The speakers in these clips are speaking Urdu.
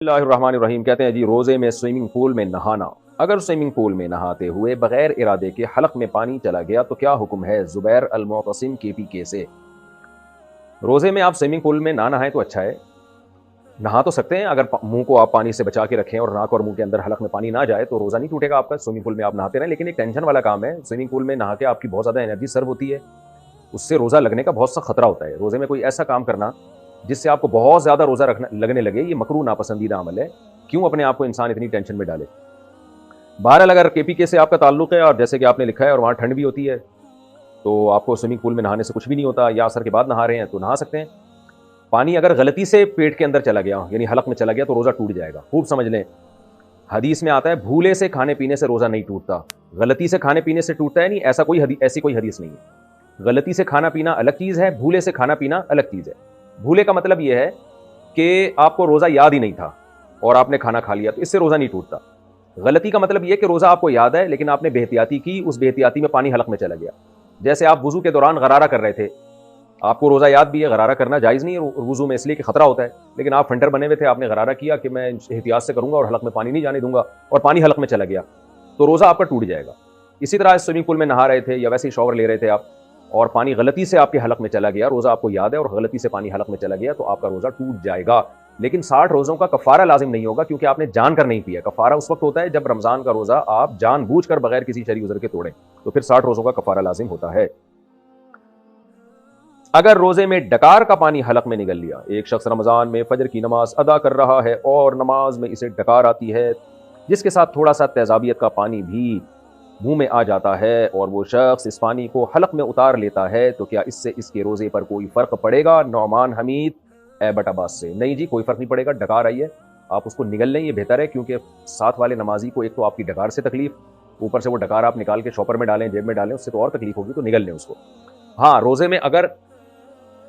اللہ الرحمن الرحیم کہتے ہیں جی روزے میں سوئمنگ پول میں نہانا، اگر سوئمنگ پول میں نہاتے ہوئے بغیر ارادے کے حلق میں پانی چلا گیا تو کیا حکم ہے؟ زبیر المعتصم KPK سے۔ روزے میں آپ سوئمنگ پول میں نہ نہائیں تو اچھا ہے، نہا تو سکتے ہیں اگر منہ کو آپ پانی سے بچا کے رکھیں اور ناک اور منہ کے اندر حلق میں پانی نہ جائے تو روزہ نہیں ٹوٹے گا آپ کا، سوئمنگ پول میں آپ نہاتے رہیں، لیکن ایک ٹینشن والا کام ہے، سوئمنگ پول میں نہا کے آپ کی بہت زیادہ انرجی سرو ہوتی ہے، اس سے روزہ لگنے کا بہت سا خطرہ ہوتا ہے۔ روزے میں کوئی ایسا کام کرنا جس سے آپ کو بہت زیادہ روزہ لگنے لگے، یہ مکروہ ناپسندیدہ عمل ہے، کیوں اپنے آپ کو انسان اتنی ٹینشن میں ڈالے۔ بہرحال اگر KPK سے آپ کا تعلق ہے اور جیسے کہ آپ نے لکھا ہے اور وہاں ٹھنڈ بھی ہوتی ہے تو آپ کو سوئمنگ پول میں نہانے سے کچھ بھی نہیں ہوتا، یا عصر کے بعد نہا رہے ہیں تو نہا سکتے ہیں۔ پانی اگر غلطی سے پیٹ کے اندر چلا گیا یعنی حلق میں چلا گیا تو روزہ ٹوٹ جائے گا، خوب سمجھ لیں۔ حدیث میں آتا ہے بھولے سے کھانے پینے سے روزہ نہیں ٹوٹتا، غلطی سے کھانے پینے سے ٹوٹتا ہے نہیں، ایسی کوئی حدیث نہیں ہے۔ غلطی سے کھانا پینا الگ چیز ہے، بھولے سے کھانا پینا الگ چیز ہے۔ بھولے کا مطلب یہ ہے کہ آپ کو روزہ یاد ہی نہیں تھا اور آپ نے کھانا کھا لیا تو اس سے روزہ نہیں ٹوٹتا۔ غلطی کا مطلب یہ کہ روزہ آپ کو یاد ہے لیکن آپ نے بے احتیاطی کی، اس بے احتیاطی میں پانی حلق میں چلا گیا۔ جیسے آپ وضو کے دوران غرارہ کر رہے تھے، آپ کو روزہ یاد بھی ہے، غرارہ کرنا جائز نہیں ہے وضو میں اس لیے کہ خطرہ ہوتا ہے، لیکن آپ فنٹر بنے ہوئے تھے، آپ نے غرارہ کیا کہ میں احتیاط سے کروں گا اور حلق میں پانی نہیں جانے دوں گا، اور پانی حلق میں چلا گیا تو روزہ آپ کا ٹوٹ جائے گا۔ اسی طرح سوئمنگ پول میں نہا رہے تھے یا ویسے ہی شاور لے رہے تھے آپ اور پانی غلطی سے آپ کے حلق میں چلا گیا، روزہ آپ کو یاد ہے اور غلطی سے پانی حلق میں چلا گیا تو آپ کا روزہ ٹوٹ جائے گا، لیکن 60 روزوں کا کفارہ لازم نہیں ہوگا کیونکہ آپ نے جان کر نہیں پیا۔ کفارہ اس وقت ہوتا ہے جب رمضان کا روزہ آپ جان بوجھ کر بغیر کسی شرعی عذر کے توڑیں، تو پھر 60 روزوں کا کفارہ لازم ہوتا ہے۔ اگر روزے میں ڈکار کا پانی حلق میں نگل لیا، ایک شخص رمضان میں فجر کی نماز ادا کر رہا ہے اور نماز میں اسے ڈکار آتی ہے جس کے ساتھ تھوڑا سا تیزابیت کا پانی بھی منہ میں آ جاتا ہے اور وہ شخص اس پانی کو حلق میں اتار لیتا ہے تو کیا اس سے اس کے روزے پر کوئی فرق پڑے گا؟ نعمان حمید ایبٹ عباس سے۔ نہیں جی، کوئی فرق نہیں پڑے گا، ڈکار آئی ہے آپ اس کو نگل لیں، یہ بہتر ہے، کیونکہ ساتھ والے نمازی کو ایک تو آپ کی ڈکار سے تکلیف، اوپر سے وہ ڈکار آپ نکال کے شاپر میں ڈالیں، جیب میں ڈالیں، اس سے تو اور تکلیف ہوگی، تو نگل لیں اس کو۔ ہاں، روزے میں اگر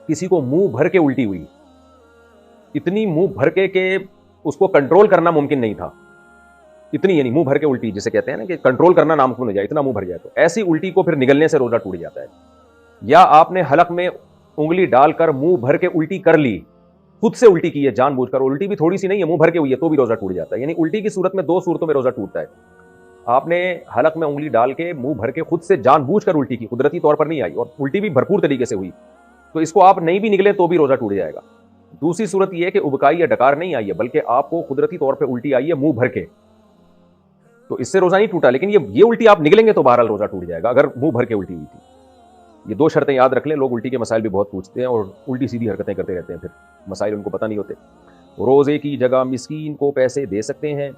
کسی کو منہ بھر کے الٹی ہوئی، اتنی منہ بھر کے کہ اس کو کنٹرول کرنا ممکن نہیں تھا، اتنی یعنی منہ بھر کے الٹی جسے کہتے ہیں نا کہ کنٹرول کرنا ناممکن ہو جائے، اتنا منہ بھر جائے، تو ایسی الٹی کو پھر نگلنے سے روزہ ٹوٹ جاتا ہے۔ یا آپ نے حلق میں انگلی ڈال کر منہ بھر کے الٹی کر لی، خود سے الٹی کی ہے جان بوجھ کر، الٹی بھی تھوڑی سی نہیں ہے، منہ بھر کے ہوئی ہے تو بھی روزہ ٹوٹ جاتا ہے۔ یعنی الٹی کی صورت میں 2 صورتوں میں روزہ ٹوٹتا ہے۔ آپ نے حلق میں انگلی ڈال کے منہ بھر کے خود سے جان بوجھ کر الٹی کی، قدرتی طور پر نہیں آئی، اور الٹی بھی بھرپور طریقے سے ہوئی، تو اس کو آپ نہیں بھی نگلے تو بھی روزہ ٹوٹ جائے گا۔ دوسری صورت یہ ہے کہ ابکائی یا ڈکار نہیں آئی ہے بلکہ آپ کو قدرتی طور پہ الٹی آئی ہے منہ بھر کے، تو اس سے روزہ نہیں ٹوٹا، لیکن یہ الٹی آپ نگلیں گے تو بہرحال روزہ ٹوٹ جائے گا اگر منہ بھر کے الٹی ہوئی تھی۔ یہ 2 شرطیں یاد رکھ لیں، لوگ الٹی کے مسائل بھی بہت پوچھتے ہیں اور الٹی سیدھی حرکتیں کرتے رہتے ہیں، پھر مسائل ان کو پتہ نہیں ہوتے۔ روزے کی جگہ مسکین کو پیسے دے سکتے ہیں؟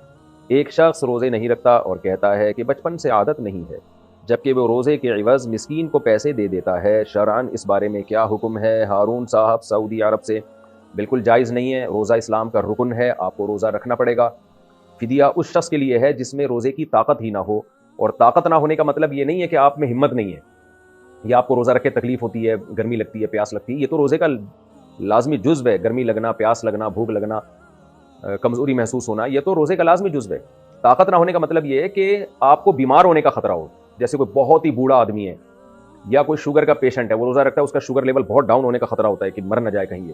ایک شخص روزے نہیں رکھتا اور کہتا ہے کہ بچپن سے عادت نہیں ہے، جبکہ وہ روزے کے عوض مسکین کو پیسے دے دیتا ہے، شرعاً اس بارے میں کیا حکم ہے؟ ہارون صاحب سعودی عرب سے۔ بالکل جائز نہیں ہے، روزہ اسلام کا رکن ہے، آپ کو روزہ رکھنا پڑے گا۔ فدیہ اس شخص کے لیے ہے جس میں روزے کی طاقت ہی نہ ہو، اور طاقت نہ ہونے کا مطلب یہ نہیں ہے کہ آپ میں ہمت نہیں ہے یا آپ کو روزہ رکھ کے تکلیف ہوتی ہے، گرمی لگتی ہے، پیاس لگتی ہے، یہ تو روزے کا لازمی جزو ہے، گرمی لگنا، پیاس لگنا، بھوک لگنا، کمزوری محسوس ہونا، یہ تو روزے کا لازمی جزو ہے۔ طاقت نہ ہونے کا مطلب یہ ہے کہ آپ کو بیمار ہونے کا خطرہ ہو، جیسے کوئی بہت ہی بوڑھا آدمی ہے یا کوئی شوگر کا پیشنٹ ہے، وہ روزہ رکھتا ہے، اس کا شوگر لیول بہت ڈاؤن ہونے کا خطرہ ہوتا ہے کہ مر نہ جائے کہیں یہ،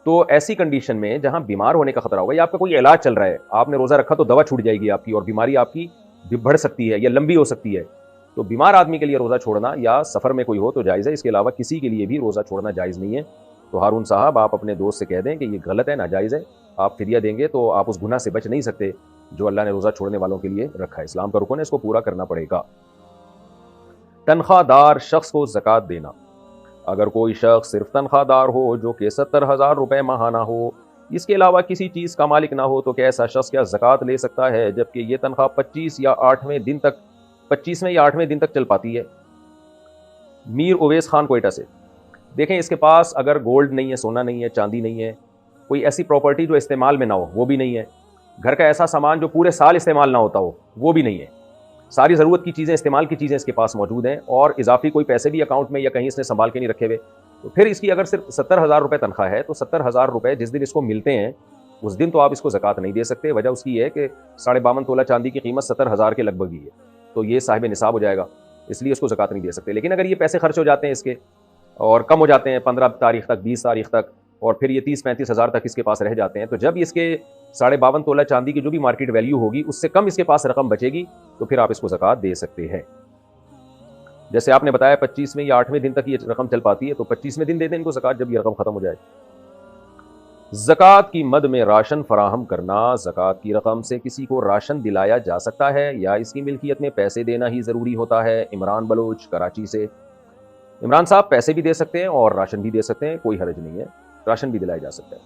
تو ایسی کنڈیشن میں جہاں بیمار ہونے کا خطرہ ہوگا یا آپ کا کوئی علاج چل رہا ہے، آپ نے روزہ رکھا تو دوا چھوٹ جائے گی آپ کی اور بیماری آپ کی بڑھ سکتی ہے یا لمبی ہو سکتی ہے، تو بیمار آدمی کے لیے روزہ چھوڑنا یا سفر میں کوئی ہو تو جائز ہے، اس کے علاوہ کسی کے لیے بھی روزہ چھوڑنا جائز نہیں ہے۔ تو ہارون صاحب آپ اپنے دوست سے کہہ دیں کہ یہ غلط ہے، ناجائز ہے، آپ فدیہ دیں گے تو آپ اس گناہ سے بچ نہیں سکتے جو اللہ نے روزہ چھوڑنے والوں کے لیے رکھا ہے، اسلام کا رکن ہے، اس کو پورا کرنا پڑے گا۔ تنخواہ دار شخص کو زکوٰۃ دینا۔ اگر کوئی شخص صرف تنخواہ دار ہو جو کہ 70,000 روپے ماہانہ ہو، اس کے علاوہ کسی چیز کا مالک نہ ہو، تو کیا ایسا شخص کیا زکوٰۃ لے سکتا ہے جبکہ یہ تنخواہ 25ویں یا 8ویں دن تک چل پاتی ہے؟ میر اویس خان کوئٹہ سے۔ دیکھیں، اس کے پاس اگر گولڈ نہیں ہے، سونا نہیں ہے، چاندی نہیں ہے، کوئی ایسی پراپرٹی جو استعمال میں نہ ہو وہ بھی نہیں ہے، گھر کا ایسا سامان جو پورے سال استعمال نہ ہوتا ہو وہ بھی نہیں ہے، ساری ضرورت کی چیزیں، استعمال کی چیزیں اس کے پاس موجود ہیں، اور اضافی کوئی پیسے بھی اکاؤنٹ میں یا کہیں اس نے سنبھال کے نہیں رکھے ہوئے، تو پھر اس کی اگر صرف 70,000 روپے تنخواہ ہے تو 70,000 روپے جس دن اس کو ملتے ہیں اس دن تو آپ اس کو زکوٰۃ نہیں دے سکتے۔ وجہ اس کی یہ ہے کہ 52.5 تولہ چاندی کی قیمت 70,000 کے لگ بھگ ہی ہے، تو یہ صاحب نصاب ہو جائے گا، اس لیے اس کو زکوٰۃ نہیں دے سکتے۔ لیکن اگر یہ پیسے خرچ ہو جاتے ہیں اس کے اور کم ہو جاتے ہیں 15 تاریخ تک، 20 تاریخ تک، اور پھر یہ 30-35 ہزار تک اس کے پاس رہ جاتے ہیں. تو جب اس کے 52.5 تولہ چاندی کی جو بھی مارکیٹ ویلیو ہوگی اس سے کم اس کے پاس رقم بچے گی تو پھر آپ اس کو زکوٰۃ دے سکتے ہیں. جیسے آپ نے بتایا 25ویں یا 8ویں دن تک یہ رقم چل پاتی ہے تو 25ویں دن دے دیں ان کو زکوٰۃ جب یہ رقم ختم ہو جائے. زکوٰۃ کی مد میں راشن فراہم کرنا. زکوٰۃ کی رقم سے کسی کو راشن دلایا جا سکتا ہے یا اس کی ملکیت میں پیسے دینا ہی ضروری ہوتا ہے؟ عمران بلوچ کراچی سے. عمران صاحب پیسے بھی دے سکتے ہیں اور راشن بھی دے سکتے ہیں, کوئی حرج نہیں ہے, راشن بھی دلایا جا سکتا ہے.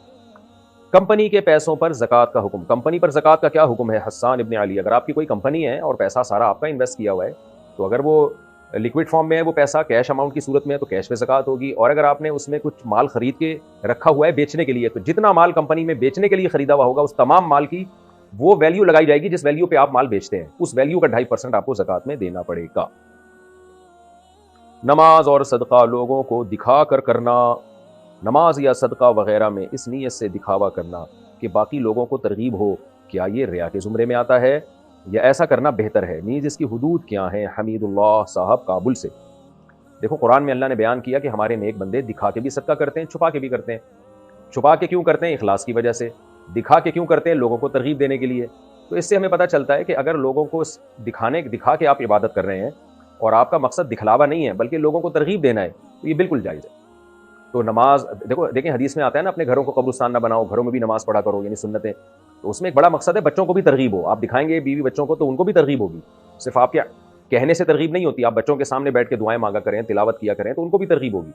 کمپنی کے پیسوں پر زکوٰۃ کا حکم. کمپنی پر زکوٰۃ کا کیا حکم ہے؟ حسان ابن علی. اگر آپ کی کوئی کمپنی ہے اور پیسہ سارا آپ کا انویسٹ کیا ہوا ہے تو اگر وہ لکوڈ فارم میں ہے وہ پیسہ کیش اماؤنٹ کی صورت میں ہے تو کیش پہ زکوٰۃ ہوگی, اور اگر آپ نے اس میں کچھ مال خرید کے رکھا ہوا ہے بیچنے کے لیے تو جتنا مال کمپنی میں بیچنے کے لیے خریدا ہوا ہوگا اس تمام مال کی وہ ویلیو لگائی جائے گی جس ویلیو پہ آپ مال بیچتے ہیں, اس ویلیو کا 2.5% آپ کو زکوٰۃ میں دینا پڑے گا. نماز اور صدقہ لوگوں کو دکھا کر کرنا. نماز یا صدقہ وغیرہ میں اس نیت سے دکھاوا کرنا کہ باقی لوگوں کو ترغیب ہو, کیا یہ ریا کے زمرے میں آتا ہے یا ایسا کرنا بہتر ہے؟ نیز اس کی حدود کیا ہیں؟ حمید اللہ صاحب کابل سے. دیکھو قرآن میں اللہ نے بیان کیا کہ ہمارے نیک بندے دکھا کے بھی صدقہ کرتے ہیں, چھپا کے بھی کرتے ہیں. چھپا کے کیوں کرتے ہیں؟ اخلاص کی وجہ سے. دکھا کے کیوں کرتے ہیں؟ لوگوں کو ترغیب دینے کے لیے. تو اس سے ہمیں پتہ چلتا ہے کہ اگر لوگوں کو دکھا کے آپ عبادت کر رہے ہیں اور آپ کا مقصد دکھلاوا نہیں ہے بلکہ لوگوں کو ترغیب دینا ہے تو یہ بالکل جائز ہے. تو نماز دیکھیں حدیث میں آتا ہے نا اپنے گھروں کو قبرستان نہ بناؤ, گھروں میں بھی نماز پڑھا کرو, یعنی سنتیں. تو اس میں ایک بڑا مقصد ہے بچوں کو بھی ترغیب ہو. آپ دکھائیں گے بیوی بچوں کو تو ان کو بھی ترغیب ہوگی. صرف آپ کے کہنے سے ترغیب نہیں ہوتی, آپ بچوں کے سامنے بیٹھ کے دعائیں مانگا کریں, تلاوت کیا کریں تو ان کو بھی ترغیب ہوگی.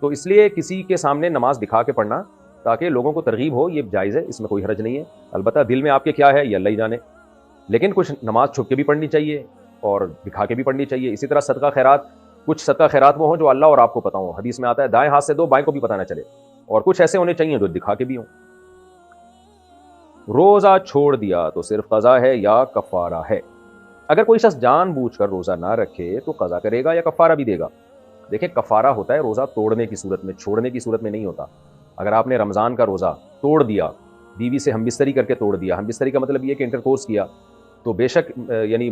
تو اس لیے کسی کے سامنے نماز دکھا کے پڑھنا تاکہ لوگوں کو ترغیب ہو یہ جائز ہے, اس میں کوئی حرج نہیں ہے. البتہ دل میں آپ کے کیا ہے یہ اللہ ہی جانے, لیکن کچھ نماز چھپ کے بھی پڑھنی چاہیے اور دکھا کے بھی پڑھنی چاہیے. اسی طرح صدقہ خیرات, کچھ صدقہ خیرات وہ ہوں جو اللہ اور آپ کو پتہ ہوں. حدیث میں آتا ہے دائیں ہاتھ سے دو بائیں کو بھی پتہ نہ چلے, اور کچھ ایسے ہونے چاہیے جو دکھا کے بھی ہوں. روزہ چھوڑ دیا تو صرف قضا ہے یا کفارہ ہے؟ اگر کوئی شخص جان بوجھ کر روزہ نہ رکھے تو قضا کرے گا یا کفارہ بھی دے گا؟ دیکھیں کفارہ ہوتا ہے روزہ توڑنے کی صورت میں, چھوڑنے کی صورت میں نہیں ہوتا. اگر آپ نے رمضان کا روزہ توڑ دیا, بیوی سے ہم بستری کر کے توڑ دیا, ہم بستری کا مطلب یہ کہ انٹرکورس کیا, تو بے شک یعنی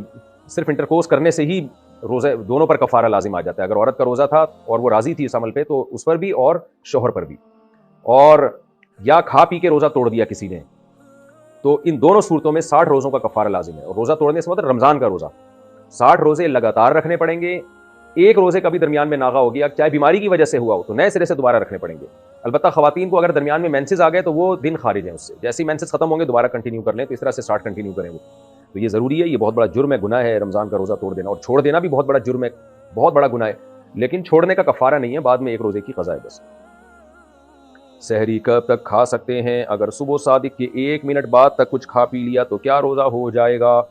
صرف انٹرکورس کرنے سے ہی روزے دونوں پر کفارہ لازم آ جاتا ہے. اگر عورت کا روزہ تھا اور وہ راضی تھی اس عمل پہ تو اس پر بھی اور شوہر پر بھی. اور یا کھا پی کے روزہ توڑ دیا کسی نے, تو ان دونوں صورتوں میں 60 روزوں کا کفارہ لازم ہے. اور روزہ توڑنے سے مطلب رمضان کا روزہ 60 روزے لگاتار رکھنے پڑیں گے. ایک روزے کا بھی درمیان میں ناغا ہو گیا, چاہے بیماری کی وجہ سے ہوا ہو, تو نئے سرے سے دوبارہ رکھنے پڑیں گے. البتہ خواتین کو اگر درمیان میں مینسز آ گئے تو وہ دن خارج ہیں اس سے, جیسے مینسز ختم ہوں گے دوبارہ کنٹینیو کر لیں, تو اس طرح سے 60 کنٹینیو کریں وہ. تو یہ ضروری ہے, یہ بہت بڑا جرم ہے, گناہ ہے رمضان کا روزہ توڑ دینا, اور چھوڑ دینا بھی بہت بڑا جرم ہے, بہت بڑا گناہ ہے. لیکن چھوڑنے کا کفارہ نہیں ہے, بعد میں ایک روزے کی قضا ہے بس. سحری کب تک کھا سکتے ہیں؟ اگر صبح صادق کے 1 منٹ بعد تک کچھ کھا پی لیا تو کیا روزہ ہو جائے گا؟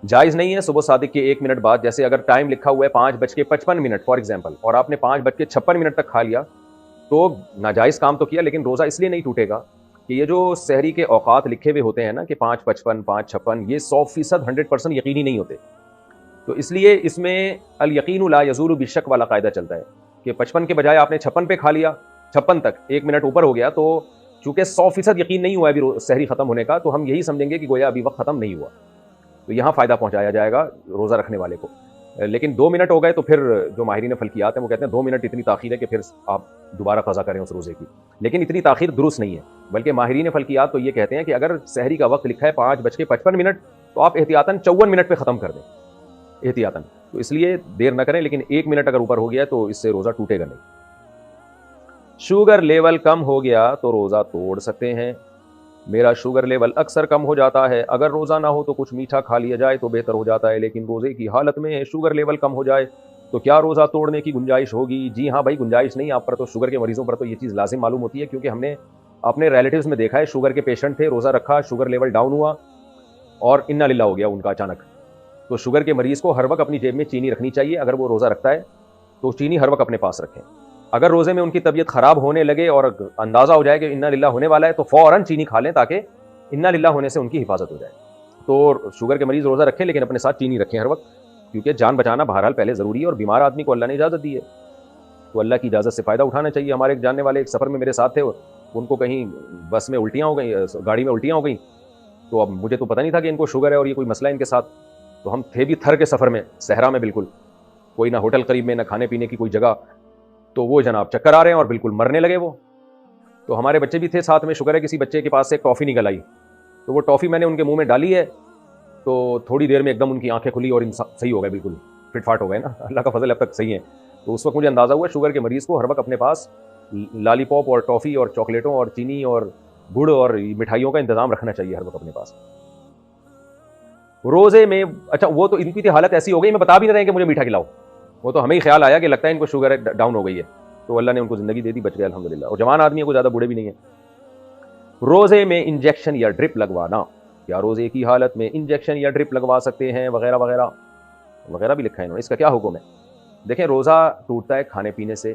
جائز نہیں ہے صبح صادق کے 1 منٹ بعد. جیسے اگر ٹائم لکھا ہوا ہے 5:55 فار ایگزامپل, اور آپ نے 5:56 تک کھا لیا تو ناجائز کام تو کیا, لیکن روزہ اس لیے نہیں ٹوٹے گا کہ یہ جو سحری کے اوقات لکھے ہوئے ہوتے ہیں نا کہ 5:55 5:56, یہ 100% 100% یقینی نہیں ہوتے. تو اس لیے اس میں الیقین لا یزول بالشک والا قاعدہ چلتا ہے کہ 55 کے بجائے آپ نے 56 پہ کھا لیا, 56 تک 1 منٹ اوپر ہو گیا, تو چونکہ 100% یقین نہیں ہوا ابھی سحری ختم ہونے کا, تو ہم یہی سمجھیں گے کہ گویا ابھی وقت ختم نہیں ہوا, تو یہاں فائدہ پہنچایا جائے گا روزہ رکھنے والے کو. لیکن 2 منٹ ہو گئے تو پھر جو ماہرین فلکیات ہیں وہ کہتے ہیں 2 منٹ اتنی تاخیر ہے کہ پھر آپ دوبارہ قضا کریں اس روزے کی. لیکن اتنی تاخیر درست نہیں ہے, بلکہ ماہرین فلکیات تو یہ کہتے ہیں کہ اگر سحری کا وقت لکھا ہے 5:55 تو آپ احتیاطاً 54 منٹ پہ ختم کر دیں احتیاطاً. تو اس لیے دیر نہ کریں, لیکن 1 منٹ اگر اوپر ہو گیا تو اس سے روزہ ٹوٹے گا نہیں. شوگر لیول کم ہو گیا تو روزہ توڑ سکتے ہیں؟ میرا شوگر لیول اکثر کم ہو جاتا ہے, اگر روزہ نہ ہو تو کچھ میٹھا کھا لیا جائے تو بہتر ہو جاتا ہے, لیکن روزے کی حالت میں شوگر لیول کم ہو جائے تو کیا روزہ توڑنے کی گنجائش ہوگی؟ جی ہاں بھائی, گنجائش نہیں, آپ پر تو شوگر کے مریضوں پر تو یہ چیز لازم معلوم ہوتی ہے, کیونکہ ہم نے اپنے ریلیٹیوز میں دیکھا ہے شوگر کے پیشنٹ تھے, روزہ رکھا, شوگر لیول ڈاؤن ہوا اور انا للہ ہو گیا ان کا اچانک. تو شوگر کے مریض کو ہر وقت اپنی جیب میں چینی رکھنی چاہیے. اگر وہ روزہ رکھتا ہے تو چینی ہر وقت اپنے پاس رکھیں. اگر روزے میں ان کی طبیعت خراب ہونے لگے اور اندازہ ہو جائے کہ انا للہ ہونے والا ہے تو فوراً چینی کھا لیں تاکہ انا للہ ہونے سے ان کی حفاظت ہو جائے. تو شوگر کے مریض روزہ رکھیں لیکن اپنے ساتھ چینی رکھیں ہر وقت, کیونکہ جان بچانا بہرحال پہلے ضروری ہے, اور بیمار آدمی کو اللہ نے اجازت دی ہے تو اللہ کی اجازت سے فائدہ اٹھانا چاہیے. ہمارے ایک جاننے والے ایک سفر میں میرے ساتھ تھے, ان کو کہیں بس میں الٹیاں ہو گئیں, گاڑی میں الٹیاں ہو گئیں, تو اب مجھے تو پتہ نہیں تھا کہ ان کو شوگر ہے اور یہ کوئی مسئلہ ہے ان کے ساتھ. تو ہم تھے بھی تھر کے سفر میں, صحرا میں, بالکل کوئی نہ ہوٹل قریب میں, نہ کھانے پینے کی کوئی جگہ, تو وہ جناب چکر آ رہے ہیں اور بالکل مرنے لگے وہ. تو ہمارے بچے بھی تھے ساتھ میں, شکر ہے کسی بچے کے پاس سے ایک ٹافی نکل آئی, تو وہ ٹافی میں نے ان کے منہ میں ڈالی ہے, تو تھوڑی دیر میں ایک دم ان کی آنکھیں کھلی اور صحیح ہو گئے, بالکل فٹ فاٹ ہو گئے نا, اللہ کا فضل اب تک صحیح ہے. تو اس وقت مجھے اندازہ ہوا شوگر کے مریض کو ہر وقت اپنے پاس لالی پاپ اور ٹافی اور چاکلیٹوں اور چینی اور گڑ اور مٹھائیوں کا انتظام رکھنا چاہیے ہر وقت اپنے پاس. روزے میں اچھا وہ تو ان کی حالت ایسی ہو گئی, میں بتا بھی نہ رہے کہ مجھے میٹھا کھلاؤ, وہ تو ہمیں ہی خیال آیا کہ لگتا ہے ان کو شوگر ڈاؤن ہو گئی ہے, تو اللہ نے ان کو زندگی دے دی, بچ گئے الحمدللہ, اور جوان آدمی ہے, کوئی زیادہ بوڑھے بھی نہیں ہیں. روزے میں انجیکشن یا ڈرپ لگوانا, کیا روزے کی حالت میں انجیکشن یا ڈرپ لگوا سکتے ہیں وغیرہ وغیرہ وغیرہ بھی لکھا ہے انہوں نے, اس کا کیا حکم ہے؟ دیکھیں روزہ ٹوٹتا ہے کھانے پینے سے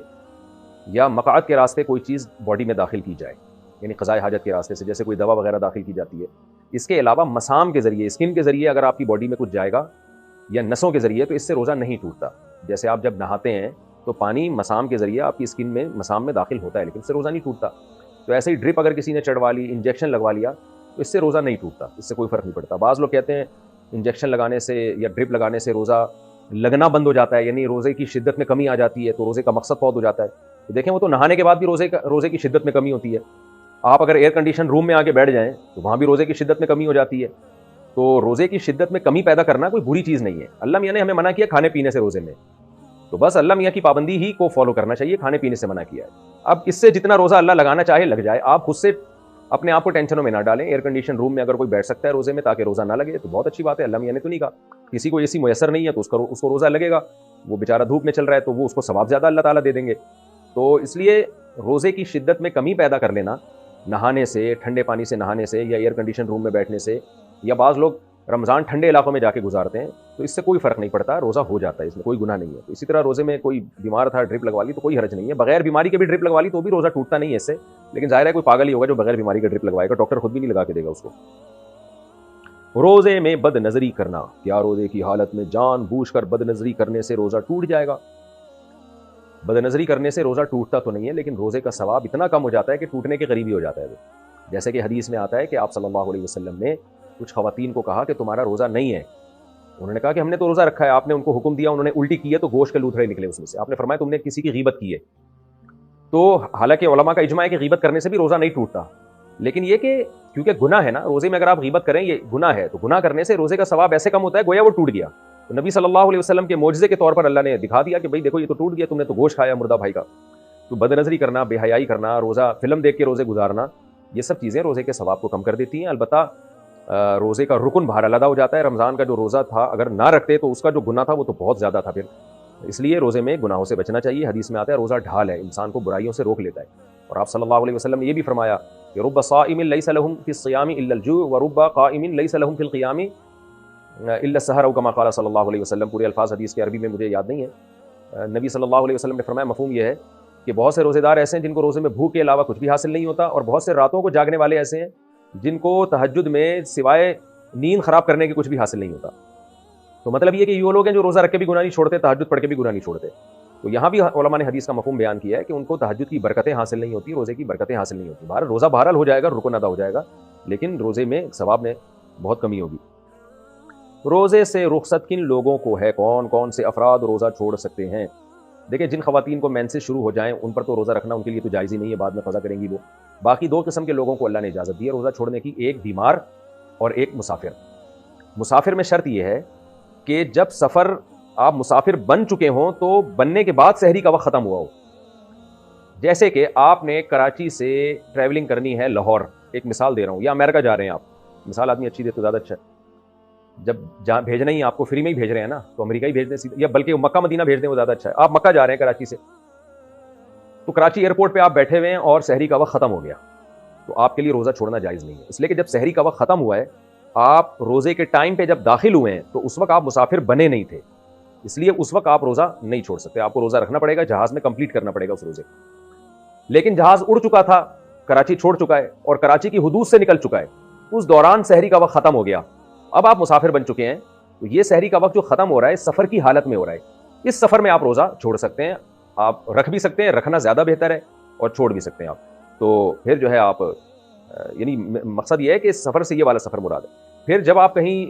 یا مقعد کے راستے کوئی چیز باڈی میں داخل کی جائے, یعنی قضاء حاجت کے راستے سے, جیسے کوئی دوا وغیرہ داخل کی جاتی ہے. اس کے علاوہ مسام کے ذریعے, اسکن کے ذریعے اگر آپ کی باڈی میں کچھ جائے گا یا نسوں کے ذریعے, تو اس سے روزہ نہیں ٹوٹتا. جیسے آپ جب نہاتے ہیں تو پانی مسام کے ذریعے آپ کی اسکن میں مسام میں داخل ہوتا ہے, لیکن اس سے روزہ نہیں ٹوٹتا. تو ایسے ہی ڈرپ اگر کسی نے چڑھوا لی, انجیکشن لگوا لیا, تو اس سے روزہ نہیں ٹوٹتا, اس سے کوئی فرق نہیں پڑتا. بعض لوگ کہتے ہیں انجیکشن لگانے سے یا ڈرپ لگانے سے روزہ لگنا بند ہو جاتا ہے, یعنی روزے کی شدت میں کمی آ جاتی ہے, تو روزے کا مقصد فوت ہو جاتا ہے. تو دیکھیں وہ تو نہانے کے بعد بھی روزے کی شدت میں کمی ہوتی ہے. آپ اگر ایئر کنڈیشن روم میں آ کے بیٹھ جائیں تو وہاں بھی روزے کی شدت میں کمی ہو جاتی ہے. تو روزے کی شدت میں کمی پیدا کرنا کوئی بری چیز نہیں ہے. اللہ میاں نے ہمیں منع کیا کھانے پینے سے روزے میں, تو بس اللہ میاں کی پابندی ہی کو فالو کرنا چاہیے, کھانے پینے سے منع کیا ہے. اب اس سے جتنا روزہ اللہ لگانا چاہے لگ جائے, آپ خود سے اپنے آپ کو ٹینشنوں میں نہ ڈالیں. ایئر کنڈیشن روم میں اگر کوئی بیٹھ سکتا ہے روزے میں تاکہ روزہ نہ لگے تو بہت اچھی بات ہے, اللہ میاں نے تو نہیں کہا. کسی کو ایسی میسر نہیں ہے تو اس کو روزہ لگے گا, وہ بیچارہ دھوپ میں چل رہا ہے تو وہ اس کو ثواب زیادہ اللہ تعالیٰ دے دیں گے. تو اس لیے روزے کی شدت میں کمی پیدا کر لینا نہانے سے, ٹھنڈے پانی سے نہانے سے, یا ایئر کنڈیشن روم میں بیٹھنے سے, یا بعض لوگ رمضان ٹھنڈے علاقوں میں جا کے گزارتے ہیں, تو اس سے کوئی فرق نہیں پڑتا, روزہ ہو جاتا ہے, اس میں کوئی گناہ نہیں ہے. تو اسی طرح روزے میں کوئی بیمار تھا, ڈرپ لگوا لی تو کوئی حرج نہیں ہے. بغیر بیماری کے بھی ڈرپ لگوا لی تو بھی روزہ ٹوٹتا نہیں ہے اس سے, لیکن ظاہر ہے کوئی پاگل ہی ہوگا جو بغیر بیماری کا ڈرپ لگوائے گا, ڈاکٹر خود بھی نہیں لگا کے دے گا اس کو. روزے میں بد نظری کرنا, کیا روزے کی حالت میں جان بوجھ کر بد نظری کرنے سے روزہ ٹوٹ جائے گا؟ بد نظری کرنے سے روزہ ٹوٹتا تو نہیں ہے, لیکن روزے کا ثواب اتنا کم ہو جاتا ہے کہ ٹوٹنے کے قریب ہی ہو جاتا ہے وہ. جیسے کہ حدیث میں آتا ہے کہ آپ صلی اللہ علیہ وسلم نے کچھ خواتین کو کہا کہ تمہارا روزہ نہیں ہے. انہوں نے کہا کہ ہم نے تو روزہ رکھا ہے. آپ نے ان کو حکم دیا, انہوں نے الٹی کی ہے تو گوشت کے لوتھڑے نکلے اس میں سے. آپ نے فرمایا تم نے کسی کی غیبت کی ہے. تو حالانکہ علماء کا اجماع ہے کہ غیبت کرنے سے بھی روزہ نہیں ٹوٹتا, لیکن یہ کہ کیونکہ گناہ ہے نا, روزے میں اگر آپ غیبت کریں یہ گناہ ہے, تو گناہ کرنے سے روزے کا ثواب ایسے کم ہوتا ہے گویا وہ ٹوٹ گیا. تو نبی صلی اللہ علیہ وسلم کے معجزے کے طور پر اللہ نے دکھا دیا کہ بھائی دیکھو یہ تو ٹوٹ گیا, تم نے تو گوشت کھایا مردہ بھائی کا. تو بد نظری کرنا, بے حیائی کرنا, روزہ فلم دیکھ کے روزے گزارنا, یہ سب چیزیں روزے کے ثواب کو کم کر دیتی ہیں. البتہ روزے کا رکن باہر علیحدہ ہو جاتا ہے. رمضان کا جو روزہ تھا اگر نہ رکھتے تو اس کا جو گناہ تھا وہ تو بہت زیادہ تھا. پھر اس لیے روزے میں گناہوں سے بچنا چاہیے. حدیث میں آتا ہے روزہ ڈھال ہے, انسان کو برائیوں سے روک لیتا ہے. اور آپ صلی اللہ علیہ وسلم نے یہ بھی فرمایا کہ رب صائم لیس لهم فی الصیام الا الجوع ورب قائم لیس لهم فی القیام الا السحر او کما قال صلی اللہ علیہ وسلم. پورے الفاظ حدیث کے عربی میں مجھے یاد نہیں ہے. نبی صلی اللہ علیہ وسلم نے فرمایا مفہوم یہ ہے کہ بہت سے روزے دار ایسے ہیں جن کو روزے میں بھوک کے علاوہ کچھ بھی حاصل نہیں ہوتا, اور بہت سے راتوں کو جاگنے والے ایسے ہیں جن کو تہجد میں سوائے نیند خراب کرنے کے کچھ بھی حاصل نہیں ہوتا. تو مطلب یہ کہ یہ لوگ ہیں جو روزہ رکھ کے بھی گناہ نہیں چھوڑتے, تہجد پڑھ کے بھی گناہ نہیں چھوڑتے. تو یہاں بھی علماء نے حدیث کا مفہوم بیان کیا ہے کہ ان کو تہجد کی برکتیں حاصل نہیں ہوتی, روزے کی برکتیں حاصل نہیں ہوتی. بہرحال روزہ بہرحال ہو جائے گا, رکن ادا ہو جائے گا, لیکن روزے میں ثواب میں بہت کمی ہوگی. روزے سے رخصت کن لوگوں کو ہے, کون کون سے افراد روزہ چھوڑ سکتے ہیں؟ دیکھیں جن خواتین کو مینسز شروع ہو جائیں ان پر تو روزہ رکھنا ان کے لیے تو جائز ہی نہیں ہے, بعد میں قضا کریں گی وہ. باقی دو قسم کے لوگوں کو اللہ نے اجازت دی ہے روزہ چھوڑنے کی, ایک بیمار اور ایک مسافر. مسافر میں شرط یہ ہے کہ جب سفر آپ مسافر بن چکے ہوں تو بننے کے بعد سحری کا وقت ختم ہوا ہو. جیسے کہ آپ نے کراچی سے ٹریولنگ کرنی ہے لاہور, ایک مثال دے رہا ہوں, یا امریکہ جا رہے ہیں آپ, مثال آدمی اچھی دے تو زیادہ اچھا ہے. جب جہاں بھیجنا ہی آپ کو فری میں ہی بھیج رہے ہیں نا, تو امریکہ ہی بھیج دیں, یا بلکہ مکہ مدینہ بھیج دیں, وہ زیادہ اچھا ہے. آپ مکہ جا رہے ہیں کراچی سے, تو کراچی ایئرپورٹ پہ آپ بیٹھے ہوئے ہیں اور سحری کا وقت ختم ہو گیا, تو آپ کے لیے روزہ چھوڑنا جائز نہیں ہے. اس لیے کہ جب سحری کا وقت ختم ہوا ہے, آپ روزے کے ٹائم پہ جب داخل ہوئے ہیں تو اس وقت آپ مسافر بنے نہیں تھے, اس لیے اس وقت آپ روزہ نہیں چھوڑ سکتے. آپ کو روزہ رکھنا پڑے گا, جہاز میں کمپلیٹ کرنا پڑے گا اس روزے. لیکن جہاز اڑ چکا تھا, کراچی چھوڑ چکا ہے اور کراچی کی حدود سے نکل چکا ہے, اس دوران سحری کا وقت ختم ہو گیا, اب آپ مسافر بن چکے ہیں, تو یہ سحری کا وقت جو ختم ہو رہا ہے سفر کی حالت میں ہو رہا ہے, اس سفر میں آپ روزہ چھوڑ سکتے ہیں. آپ رکھ بھی سکتے ہیں, رکھنا زیادہ بہتر ہے, اور چھوڑ بھی سکتے ہیں آپ. تو پھر جو ہے آپ یعنی مقصد یہ ہے کہ اس سفر سے یہ والا سفر مراد ہے. پھر جب آپ کہیں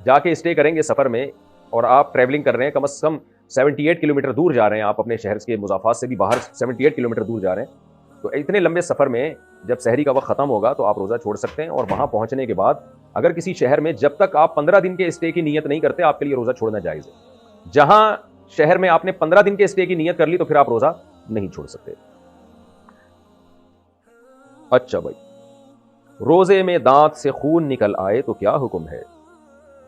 جا کے اسٹے کریں گے سفر میں, اور آپ ٹریولنگ کر رہے ہیں, کم از کم 78 کلومیٹر دور جا رہے ہیں آپ اپنے شہر کے مضافات سے بھی باہر 78 کلومیٹر دور جا رہے ہیں, تو اتنے لمبے سفر میں جب سحری کا وقت ختم ہوگا تو آپ روزہ چھوڑ سکتے ہیں، اور وہاں پہنچنے کے بعد اگر کسی شہر میں جب تک آپ 15 دن کے اسٹے کی نیت نہیں کرتے آپ کے لیے روزہ چھوڑنا جائز ہے۔ جہاں شہر میں آپ نے 15 دن کے اسٹے کی نیت کر لی تو پھر آپ روزہ نہیں چھوڑ سکتے۔ اچھا بھائی، روزے میں دانت سے خون نکل آئے تو کیا حکم ہے؟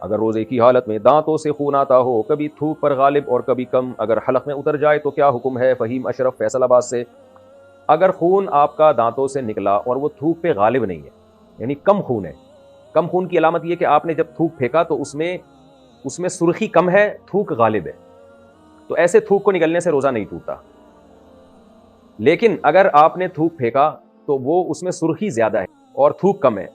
اگر روزے کی حالت میں دانتوں سے خون آتا ہو، کبھی تھوک پر غالب اور کبھی کم، اگر حلق میں اتر جائے تو کیا حکم ہے؟ فہیم اشرف فیصل آباد سے۔ اگر خون آپ کا دانتوں سے نکلا اور وہ تھوک پہ غالب نہیں ہے، یعنی کم خون ہے، کم خون کی علامت یہ کہ آپ نے جب تھوک پھینکا تو اس میں سرخی کم ہے، تھوک غالب ہے، تو ایسے تھوک کو نکلنے سے روزہ نہیں ٹوٹتا۔ لیکن اگر آپ نے تھوک پھینکا تو وہ اس میں سرخی زیادہ ہے اور تھوک کم ہے،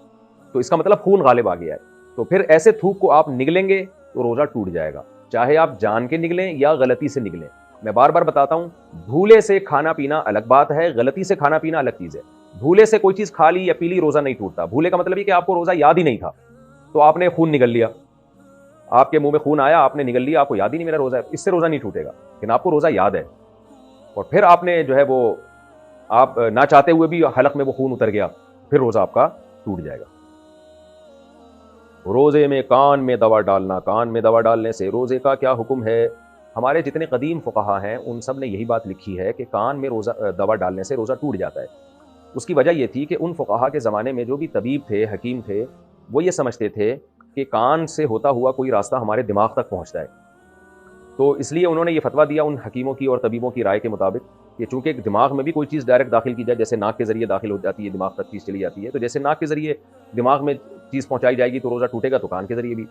تو اس کا مطلب خون غالب آ گیا ہے، تو پھر ایسے تھوک کو آپ نگلیں گے تو روزہ ٹوٹ جائے گا، چاہے آپ جان کے نگلیں یا غلطی سے نگلیں۔ میں بار بار بتاتا ہوں، بھولے سے کھانا پینا الگ بات ہے، غلطی سے کھانا پینا الگ چیز ہے۔ بھولے سے کوئی چیز کھا لی یا پی لی روزہ نہیں ٹوٹتا۔ بھولے کا مطلب یہ کہ آپ کو روزہ یاد ہی نہیں تھا تو آپ نے خون نگل لیا، آپ کے منہ میں خون آیا، آپ نے نگل لیا، آپ کو یاد ہی نہیں میرا روزہ ہے، اس سے روزہ نہیں ٹوٹے گا۔ لیکن آپ کو روزہ یاد ہے اور پھر آپ نے جو ہے وہ آپ نہ چاہتے ہوئے بھی حلق میں وہ خون اتر گیا، پھر روزہ آپ کا ٹوٹ جائے گا۔ روزے میں کان میں دوا ڈالنا، کان میں دوا ڈالنے سے روزے کا کیا حکم ہے؟ ہمارے جتنے قدیم فقہا ہیں ان سب نے یہی بات لکھی ہے کہ کان میں دوا ڈالنے سے روزہ ٹوٹ جاتا ہے۔ اس کی وجہ یہ تھی کہ ان فقہا کے زمانے میں جو بھی طبیب تھے، حکیم تھے، وہ یہ سمجھتے تھے کہ کان سے ہوتا ہوا کوئی راستہ ہمارے دماغ تک پہنچتا ہے، تو اس لیے انہوں نے یہ فتویٰ دیا ان حکیموں کی اور طبیبوں کی رائے کے مطابق کہ چونکہ دماغ میں بھی کوئی چیز ڈائریکٹ داخل کی جائے، جیسے ناک کے ذریعے داخل ہو جاتی ہے دماغ تک چیز چلی جاتی ہے، تو جیسے ناک کے ذریعے دماغ میں چیز پہنچائی جائے گی تو روزہ ٹوٹے گا، تو کان کے ذریعے بھی۔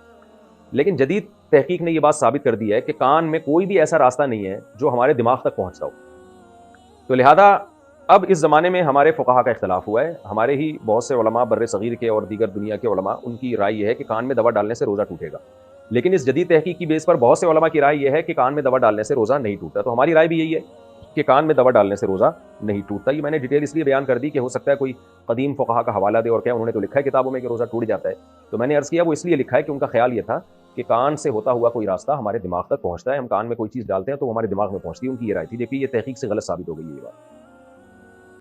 لیکن جدید تحقیق نے یہ بات ثابت کر دی ہے کہ کان میں کوئی بھی ایسا راستہ نہیں ہے جو ہمارے دماغ تک پہنچتا ہو، تو لہذا اب اس زمانے میں ہمارے فقہا کا اختلاف ہوا ہے۔ ہمارے ہی بہت سے علماء بر صغیر کے اور دیگر دنیا کے علماء، ان کی رائے یہ ہے کہ کان میں دوا ڈالنے سے روزہ ٹوٹے گا، لیکن اس جدید تحقیق کی بیس پر بہت سے علماء کی رائے یہ ہے کہ کان میں دوا ڈالنے سے روزہ نہیں ٹوٹتا۔ تو ہماری رائے بھی یہی ہے کہ کان میں دوا ڈالنے سے روزہ نہیں ٹوٹتا۔ یہ میں نے ڈیٹیل اس لیے بیان کر دی کہ ہو سکتا ہے کوئی قدیم فقہا کا حوالہ دے اور کیا انہوں نے تو لکھا ہے کتابوں میں کہ روزہ ٹوٹ جاتا ہے، تو میں نے عرض کیا وہ اس لیے لکھا ہے کہ ان کا خیال یہ تھا کہ کان سے ہوتا ہوا کوئی راستہ ہمارے دماغ تک پہنچتا ہے، ہم کان میں کوئی چیز ڈالتے ہیں تو وہ ہمارے دماغ میں پہنچتی ہے، ان کی یہ رائے تھی، جبکہ یہ تحقیق سے غلط ثابت ہو گئی ہے یہ بات۔